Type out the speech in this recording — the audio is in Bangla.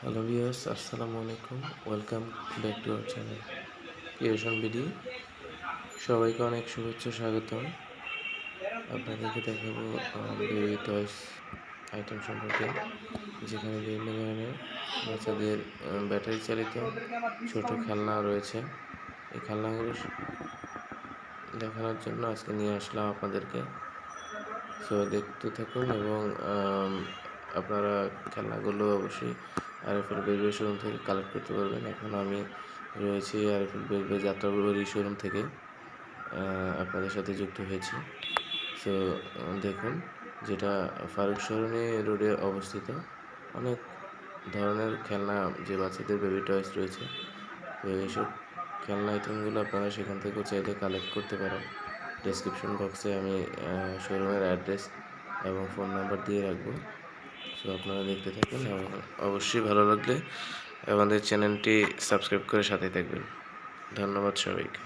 হ্যালো ভিউয়ার্স, আসসালামু আলাইকুম। Welcome back to our channel creation BD. সবাইকে অনেক শুভেচ্ছা, স্বাগতম। আপনাদেরকে দেখাবো বেবি টয়স আইটেম সম্পর্কে, যেখানে বিভিন্ন ধরনের বাচ্চাদের ব্যাটারি চালিত ছোট খেলনা রয়েছে। এই খেলনাগুলো দেখানোর জন্য আজকে নিয়ে আসলাম আপনাদেরকে। সো দেখতে থাকুন এবং আপনারা খেলনাগুলো অবশ্যই RFL Best Buy Showroom থেকে কালেক্ট করতে পারবেন। এখন আমি রয়েছি RFL Best Buy Jatrabari showroom থেকে আপনাদের সাথে যুক্ত হয়েছি। সো দেখুন, যেটা ফারুক সরণি রোডে অবস্থিত। অনেক ধরনের খেলনা, যে বাচ্চাদের বেবি টয়েস রয়েছে। তো এইসব খেলনা আইটেমগুলো আপনারা সেখান থেকেও চাইলে কালেক্ট করতে পারেন। ডেসক্রিপশন বক্সে আমি শোরুমের অ্যাড্রেস এবং ফোন নাম্বার দিয়ে রাখবো। সো আপনারা দেখতে থাকুন এবং অবশ্যই ভালো লাগলে আমাদের চ্যানেলটি সাবস্ক্রাইব করে সাথে থাকবেন। ধন্যবাদ সবাইকে।